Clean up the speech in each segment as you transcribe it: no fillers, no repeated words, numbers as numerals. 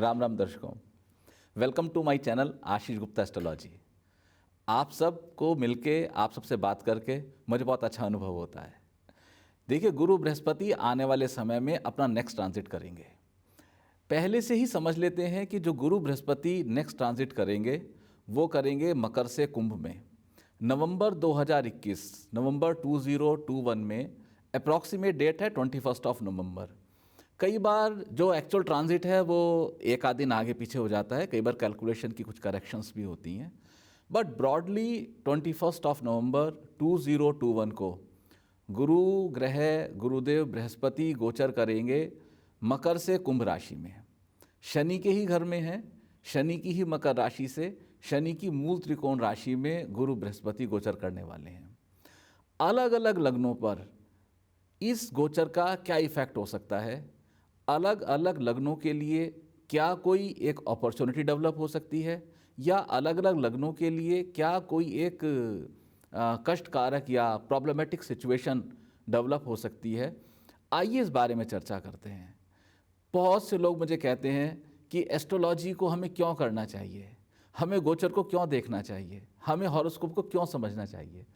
राम राम दर्शकों, welcome to my channel Ashish Gupta astrology. आप सबको मिलके आप सबसे बात करके मुझे बहुत अच्छा अनुभव होता है। देखिए, गुरु बृहस्पति आने वाले समय में अपना नेक्स्ट ट्रांजिट करेंगे। पहले से ही समझ लेते हैं कि जो गुरु बृहस्पति नेक्स्ट ट्रांजिट करेंगे वो करेंगे मकर से कुंभ में नवंबर 2021, नवंबर 2021 में। अप्रॉक्सीमेट डेट है 21 नवंबर। कई बार जो एक्चुअल ट्रांजिट है वो एक आध दिन आगे पीछे हो जाता है, कई बार कैलकुलेशन की कुछ करेक्शंस भी होती हैं, बट ब्रॉडली 21 नवंबर 2021 को गुरु ग्रह गुरुदेव बृहस्पति गोचर करेंगे मकर से कुंभ राशि में। शनि के ही घर में है, शनि की ही मकर राशि से शनि की मूल त्रिकोण राशि में गुरु बृहस्पति गोचर करने वाले हैं। अलग अलग लग्नों पर इस गोचर का क्या इफेक्ट हो सकता है, अलग अलग लग्नों के लिए क्या कोई एक अपॉर्चुनिटी डेवलप हो सकती है, या अलग अलग लग्नों के लिए क्या कोई एक कष्टकारक या प्रॉब्लमेटिक सिचुएशन डेवलप हो सकती है, आइए इस बारे में चर्चा करते हैं। बहुत से लोग मुझे कहते हैं कि एस्ट्रोलॉजी को हमें क्यों करना चाहिए, हमें गोचर को क्यों देखना चाहिए, हमें हॉरोस्कोप को क्यों समझना चाहिए।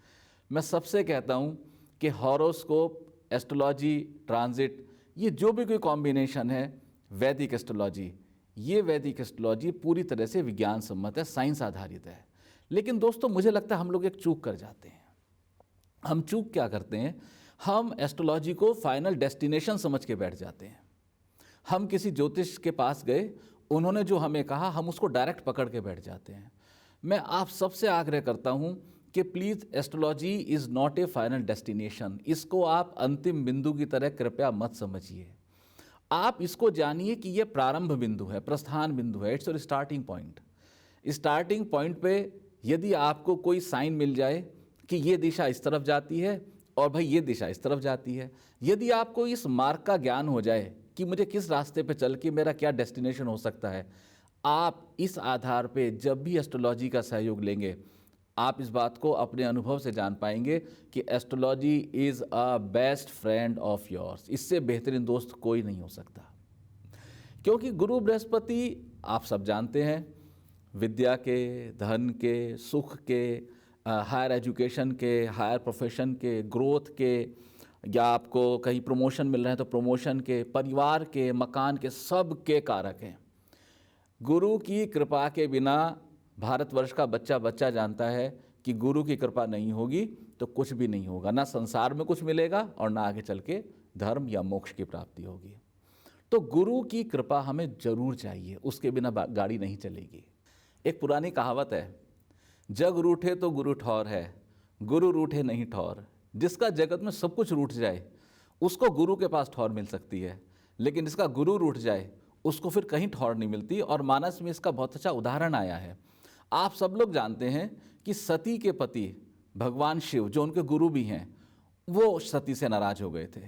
मैं सबसे कहता हूँ कि हॉरोस्कोप, एस्ट्रोलॉजी, ट्रांजिट, ये जो भी कोई कॉम्बिनेशन है, वैदिक एस्ट्रोलॉजी, ये वैदिक एस्ट्रोलॉजी पूरी तरह से विज्ञान सम्मत है, साइंस आधारित है। लेकिन दोस्तों, मुझे लगता है हम लोग एक चूक कर जाते हैं। हम चूक क्या करते हैं, हम एस्ट्रोलॉजी को फाइनल डेस्टिनेशन समझ के बैठ जाते हैं। हम किसी ज्योतिष के पास गए, उन्होंने जो हमें कहा हम उसको डायरेक्ट पकड़ के बैठ जाते हैं। मैं आप सबसे आग्रह करता हूं कि please, astrology is not A final destination. इसको आप अंतिम बिंदु की तरह कृपया मत समझिए। आप इसको जानिए कि यह प्रारंभ बिंदु है, प्रस्थान बिंदु है, it's your starting point. Starting point पे यदि आपको कोई साइन मिल जाए कि ये दिशा इस तरफ जाती है और भाई ये दिशा इस तरफ जाती है, यदि आपको इस मार्ग का ज्ञान हो जाए कि मुझे किस रास्ते पे चल के मेरा क्या डेस्टिनेशन हो सकता है, आप इस आधार पे जब भी एस्ट्रोलॉजी का सहयोग लेंगे, आप इस बात को अपने अनुभव से जान पाएंगे कि astrology is a best friend of yours. इससे बेहतरीन दोस्त कोई नहीं हो सकता। क्योंकि गुरु बृहस्पति आप सब जानते हैं, विद्या के, धन के, सुख के, हायर एजुकेशन के, हायर प्रोफेशन के, ग्रोथ के, या आपको कहीं प्रमोशन मिल रहा है तो प्रमोशन के, परिवार के, मकान के, सब के कारक हैं। गुरु की कृपा के बिना भारतवर्ष का बच्चा बच्चा जानता है कि गुरु की कृपा नहीं होगी तो कुछ भी नहीं होगा, ना संसार में कुछ मिलेगा और ना आगे चल के धर्म या मोक्ष की प्राप्ति होगी। तो गुरु की कृपा हमें जरूर चाहिए, उसके बिना गाड़ी नहीं चलेगी। एक पुरानी कहावत है, जग रूठे तो गुरु ठौर है, गुरु रूठे नहीं ठौर। जिसका जगत में सब कुछ रूठ जाए उसको गुरु के पास ठौर मिल सकती है, लेकिन जिसका गुरु रूठ जाए उसको फिर कहीं ठौर नहीं मिलती। और मानस में इसका बहुत अच्छा उदाहरण आया है। आप सब लोग जानते हैं कि सती के पति भगवान शिव, जो उनके गुरु भी हैं, वो सती से नाराज हो गए थे।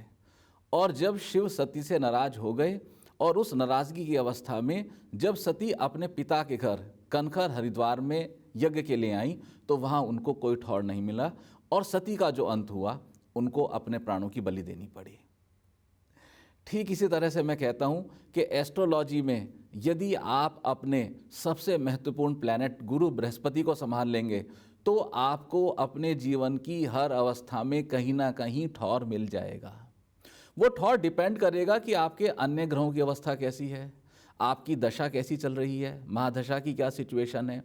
और जब शिव सती से नाराज हो गए और उस नाराज़गी की अवस्था में जब सती अपने पिता के घर कनखर हरिद्वार में यज्ञ के लिए आई तो वहाँ उनको कोई ठौर नहीं मिला और सती का जो अंत हुआ, उनको अपने प्राणों की बलि देनी पड़ी। ठीक इसी तरह से मैं कहता हूँ कि एस्ट्रोलॉजी में यदि आप अपने सबसे महत्वपूर्ण प्लैनेट गुरु बृहस्पति को संभाल लेंगे तो आपको अपने जीवन की हर अवस्था में कहीं ना कहीं ठौर मिल जाएगा। वो ठौर डिपेंड करेगा कि आपके अन्य ग्रहों की अवस्था कैसी है, आपकी दशा कैसी चल रही है, महादशा की क्या सिचुएशन है।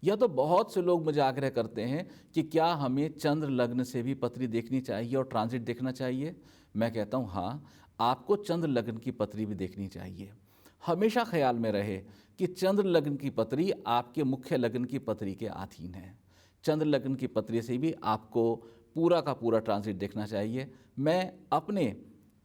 या तो बहुत से लोग मुझे आग्रह करते हैं कि क्या हमें चंद्र लग्न से भी पत्री देखनी चाहिए और ट्रांजिट देखना चाहिए। मैं कहता हूँ हाँ, आपको चंद्र लग्न की पत्री भी देखनी चाहिए। हमेशा ख्याल में रहे कि चंद्र लग्न की पत्री आपके मुख्य लग्न की पत्री के अधीन है। चंद्र लग्न की पत्री से भी आपको पूरा का पूरा ट्रांजिट देखना चाहिए। मैं अपने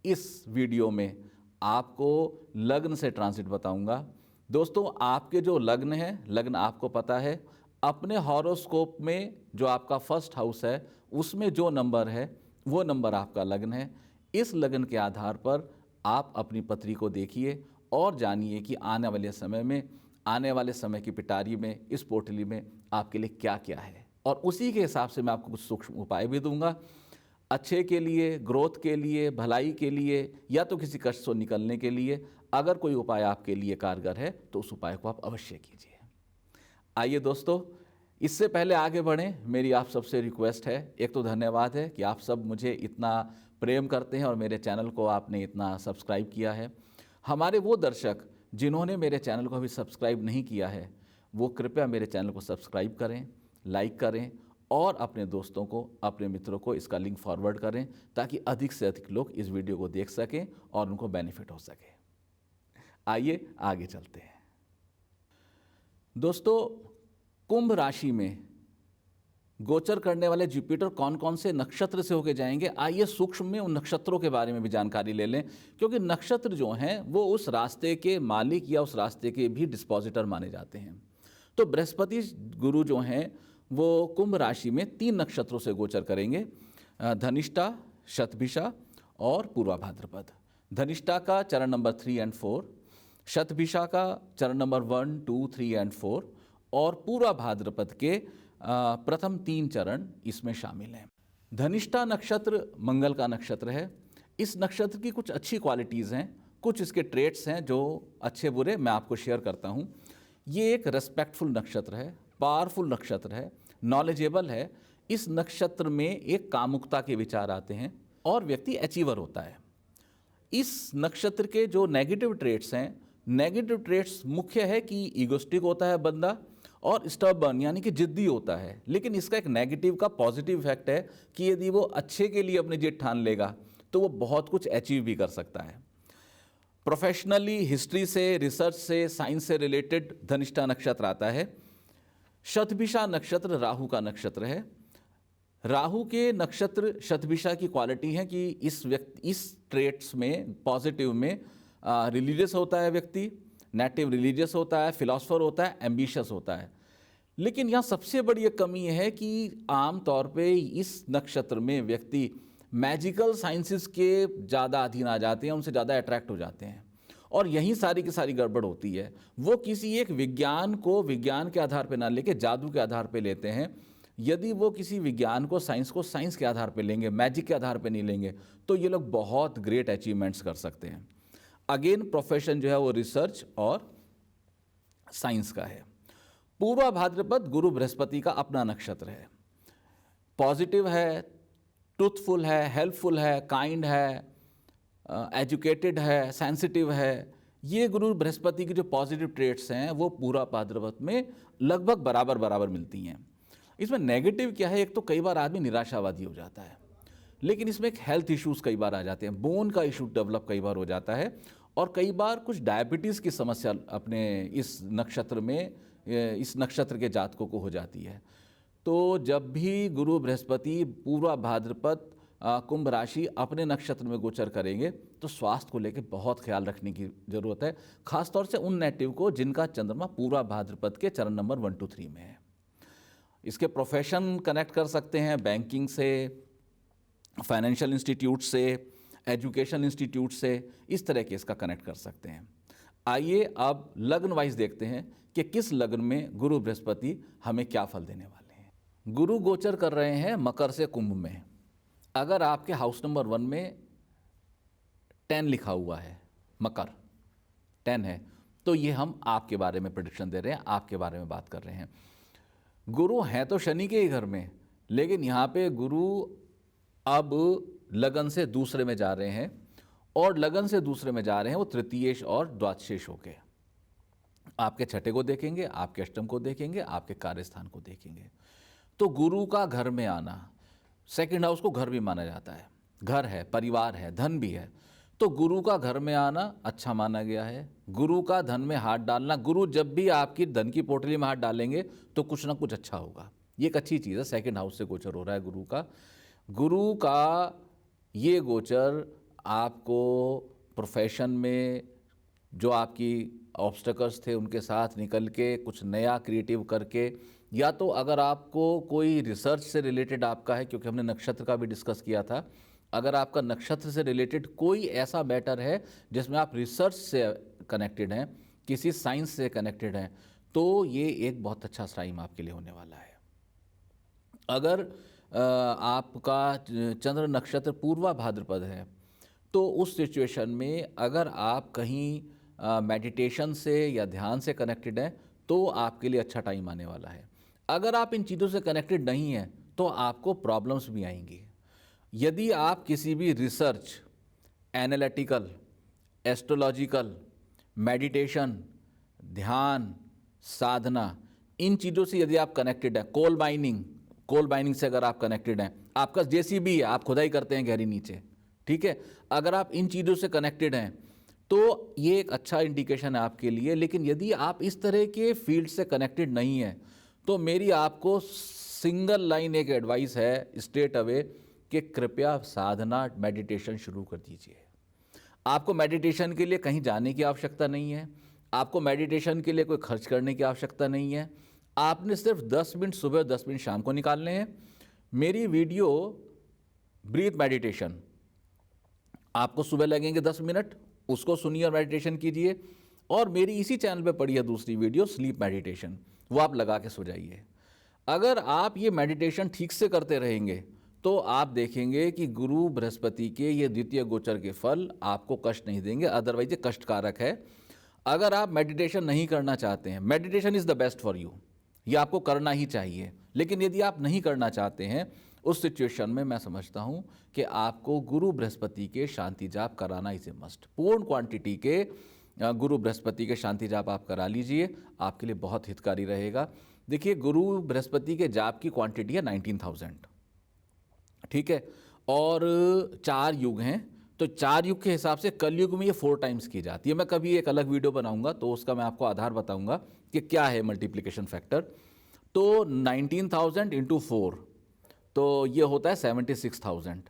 इस वीडियो में आपको लग्न से ट्रांजिट बताऊंगा। दोस्तों, आपके जो लग्न है, लग्न आपको पता है, अपने हॉरोस्कोप में जो आपका फर्स्ट हाउस है उसमें जो नंबर है वो नंबर आपका लग्न है। इस लग्न के आधार पर आप अपनी पत्री को देखिए और जानिए कि आने वाले समय में, आने वाले समय की पिटारी में, इस पोटली में आपके लिए क्या क्या है, और उसी के हिसाब से मैं आपको कुछ सूक्ष्म उपाय भी दूंगा अच्छे के लिए, ग्रोथ के लिए, भलाई के लिए, या तो किसी कष्ट से निकलने के लिए। अगर कोई उपाय आपके लिए कारगर है तो उस उपाय को आप अवश्य कीजिए। आइए दोस्तों, इससे पहले आगे बढ़ें, मेरी आप सबसे रिक्वेस्ट है, एक तो धन्यवाद है कि आप सब मुझे इतना प्रेम करते हैं और मेरे चैनल को आपने इतना सब्सक्राइब किया है। हमारे वो दर्शक जिन्होंने मेरे चैनल को अभी सब्सक्राइब नहीं किया है, वो कृपया मेरे चैनल को सब्सक्राइब करें, लाइक करें और अपने दोस्तों को, अपने मित्रों को इसका लिंक फॉरवर्ड करें, ताकि अधिक से अधिक लोग इस वीडियो को देख सकें और उनको बेनिफिट हो सके। आइए आगे चलते हैं। दोस्तों, कुंभ राशि में गोचर करने वाले जुपिटर कौन कौन से नक्षत्र से होके जाएंगे, आइए सूक्ष्म में उन नक्षत्रों के बारे में भी जानकारी ले लें, क्योंकि नक्षत्र जो हैं वो उस रास्ते के मालिक या उस रास्ते के भी डिस्पोजिटर माने जाते हैं। तो बृहस्पति गुरु जो हैं वो कुंभ राशि में 3 नक्षत्रों से गोचर करेंगे, धनिष्ठा, शतभिषा और पूर्वा भाद्रपद। धनिष्ठा का चरण नंबर 3 और 4, शतभिषा का चरण नंबर 1, 2, 3 और 4 और पूर्वा भाद्रपद के प्रथम 3 चरण इसमें शामिल हैं। धनिष्ठा नक्षत्र मंगल का नक्षत्र है। इस नक्षत्र की कुछ अच्छी क्वालिटीज़ हैं, कुछ इसके ट्रेट्स हैं जो अच्छे बुरे मैं आपको शेयर करता हूँ। ये एक रेस्पेक्टफुल नक्षत्र है, पावरफुल नक्षत्र है, नॉलेजेबल है। इस नक्षत्र में एक कामुकता के विचार आते हैं और व्यक्ति अचीवर होता है। इस नक्षत्र के जो नेगेटिव ट्रेट्स हैं, नेगेटिव ट्रेट्स मुख्य है कि ईगोस्टिक होता है बंदा और स्टबर्न यानी कि जिद्दी होता है। लेकिन इसका एक नेगेटिव का पॉजिटिव इफेक्ट है कि यदि वो अच्छे के लिए अपनी जिद ठान लेगा तो वो बहुत कुछ अचीव भी कर सकता है। प्रोफेशनली, हिस्ट्री से, रिसर्च से, साइंस से रिलेटेड धनिष्ठा नक्षत्र आता है। शतभिषा नक्षत्र राहु का नक्षत्र है। राहु के नक्षत्र शतभिषा की क्वालिटी है कि इस ट्रेट्स में, पॉजिटिव में, रिलीजियस होता है व्यक्ति, नेटिव रिलीजियस होता है, फिलॉसफर होता है, एम्बिशियस होता है। लेकिन यहाँ सबसे बड़ी एक कमी है कि आम तौर पे इस नक्षत्र में व्यक्ति मैजिकल साइंसेस के ज़्यादा अधीन आ जाते हैं, उनसे ज़्यादा अट्रैक्ट हो जाते हैं और यही सारी की सारी गड़बड़ होती है। वो किसी एक विज्ञान को विज्ञान के आधार पर ना लेके जादू के आधार पर लेते हैं। यदि वो किसी विज्ञान को साइंस के आधार पर लेंगे, मैजिक के आधार पर नहीं लेंगे, तो ये लोग बहुत ग्रेट अचीवमेंट्स कर सकते हैं। अगेन प्रोफेशन जो है वो रिसर्च और साइंस का है। पूर्वा भाद्रपद गुरु बृहस्पति का अपना नक्षत्र है। पॉजिटिव है, ट्रूथफुल है, हेल्पफुल है, काइंड है, एजुकेटेड है, सेंसिटिव है। ये गुरु बृहस्पति की जो पॉजिटिव ट्रेट्स हैं वो पूर्वा भाद्रपद में लगभग बराबर बराबर मिलती हैं। इसमें नेगेटिव क्या है, एक तो कई बार आदमी निराशावादी हो जाता है, लेकिन इसमें एक हेल्थ इश्यूज कई बार आ जाते हैं, बोन का इशू डेवलप कई बार हो जाता है और कई बार कुछ डायबिटीज़ की समस्या अपने इस नक्षत्र में, इस नक्षत्र के जातकों को हो जाती है। तो जब भी गुरु बृहस्पति पूर्वा भाद्रपद कुंभ राशि अपने नक्षत्र में गोचर करेंगे तो स्वास्थ्य को लेकर बहुत ख्याल रखने की ज़रूरत है, खासतौर से उन नेटिव को जिनका चंद्रमा पूर्वा भाद्रपद के चरण नंबर 1, 2, 3 में है। इसके प्रोफेशन कनेक्ट कर सकते हैं बैंकिंग से, फाइनेंशियल इंस्टीट्यूट से, एजुकेशन इंस्टीट्यूट से, इस तरह के इसका कनेक्ट कर सकते हैं। आइए अब लग्न वाइज देखते हैं कि किस लग्न में गुरु बृहस्पति हमें क्या फल देने वाले हैं। गुरु गोचर कर रहे हैं मकर से कुंभ में। अगर आपके हाउस नंबर 1 में 10 लिखा हुआ है, मकर 10 है, तो ये हम आपके बारे में प्रेडिक्शन दे रहे हैं, आपके बारे में बात कर रहे हैं। गुरु हैं तो शनि के ही घर में, लेकिन यहाँ पे गुरु अब लगन से दूसरे में जा रहे हैं और लगन से दूसरे में जा रहे हैं वो तृतीयेश और द्वादशेश होके। आपके छठे को देखेंगे, आपके अष्टम को देखेंगे, आपके कार्यस्थान को देखेंगे। तो गुरु का घर में आना, सेकंड हाउस को घर भी माना जाता है, घर है, परिवार है, धन भी है, तो गुरु का घर में आना अच्छा माना गया है। गुरु का धन में हाथ डालना, गुरु जब भी आपकी धन की पोटली में हाथ डालेंगे तो कुछ ना कुछ अच्छा होगा, ये एक अच्छी चीज़ है। सेकंड हाउस से गोचर हो रहा है गुरु का। गुरु का ये गोचर आपको प्रोफेशन में जो आपकी ऑब्स्टेकल्स थे उनके साथ निकल के कुछ नया क्रिएटिव करके, या तो अगर आपको कोई रिसर्च से रिलेटेड आपका है, क्योंकि हमने नक्षत्र का भी डिस्कस किया था, अगर आपका नक्षत्र से रिलेटेड कोई ऐसा मैटर है जिसमें आप रिसर्च से कनेक्टेड हैं, किसी साइंस से कनेक्टेड हैं, तो ये एक बहुत अच्छा टाइम आपके लिए होने वाला है। अगर आपका चंद्र नक्षत्र पूर्वा भाद्रपद है तो उस सिचुएशन में अगर आप कहीं मेडिटेशन से या ध्यान से कनेक्टेड हैं तो आपके लिए अच्छा टाइम आने वाला है। अगर आप इन चीज़ों से कनेक्टेड नहीं हैं तो आपको प्रॉब्लम्स भी आएंगी। यदि आप किसी भी रिसर्च, एनालिटिकल, एस्ट्रोलॉजिकल, मेडिटेशन, ध्यान, साधना, इन चीज़ों से यदि आप कनेक्टेड हैं, कोल माइनिंग से अगर आप कनेक्टेड हैं, आपका जेसीबी है, आप खुदाई करते हैं गहरी नीचे, ठीक है, अगर आप इन चीज़ों से कनेक्टेड हैं तो ये एक अच्छा इंडिकेशन है आपके लिए। लेकिन यदि आप इस तरह के फील्ड से कनेक्टेड नहीं हैं तो मेरी आपको सिंगल लाइन एक एडवाइस है स्ट्रेट अवे कि कृपया साधना, मेडिटेशन शुरू कर दीजिए। आपको मेडिटेशन के लिए कहीं जाने की आवश्यकता नहीं है, आपको मेडिटेशन के लिए कोई खर्च करने की आवश्यकता नहीं है। आपने सिर्फ 10 मिनट सुबह, 10 मिनट शाम को निकालने हैं। मेरी वीडियो ब्रीथ मेडिटेशन आपको सुबह लगेंगे 10 मिनट, उसको सुनिए और मेडिटेशन कीजिए। और मेरी इसी चैनल पे पड़ी है दूसरी वीडियो स्लीप मेडिटेशन, वो आप लगा के सो जाइए। अगर आप ये मेडिटेशन ठीक से करते रहेंगे तो आप देखेंगे कि गुरु बृहस्पति के ये द्वितीय गोचर के फल आपको कष्ट नहीं देंगे, अदरवाइज ये कष्टकारक है। अगर आप मेडिटेशन नहीं करना चाहते हैं, meditation is the best for you, ये आपको करना ही चाहिए। लेकिन यदि आप नहीं करना चाहते हैं, उस सिचुएशन में मैं समझता हूँ कि आपको गुरु बृहस्पति के शांति जाप कराना इज ए मस्ट। पूर्ण क्वांटिटी के गुरु बृहस्पति के शांति जाप आप करा लीजिए, आपके लिए बहुत हितकारी रहेगा। देखिए, गुरु बृहस्पति के जाप की क्वांटिटी है 19,000, ठीक है, और 4 युग हैं, तो 4 युग के हिसाब से कलयुग में ये 4 टाइम्स की जाती है। मैं कभी एक अलग वीडियो बनाऊंगा तो उसका मैं आपको आधार बताऊंगा कि क्या है मल्टीप्लिकेशन फैक्टर। तो 19,000 इंटू 4 तो ये होता है 76,000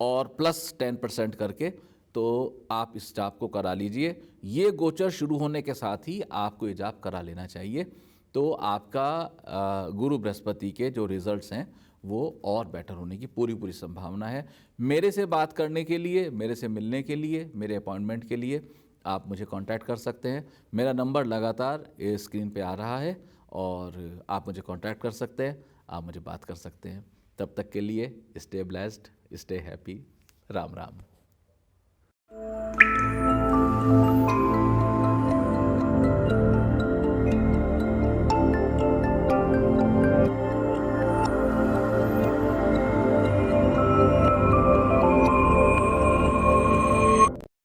और प्लस 10% करके, तो आप इस जाप को करा लीजिए। ये गोचर शुरू होने के साथ ही आपको ये जाप करा लेना चाहिए, तो आपका गुरु बृहस्पति के जो रिजल्ट्स हैं वो और बेटर होने की पूरी संभावना है। मेरे से बात करने के लिए, मेरे से मिलने के लिए, मेरे अपॉइंटमेंट के लिए आप मुझे कांटेक्ट कर सकते हैं। मेरा नंबर लगातार स्क्रीन पे आ रहा है और आप मुझे कांटेक्ट कर सकते हैं, आप मुझे बात कर सकते हैं। तब तक के लिए stay blessed, stay happy. Ram Ram.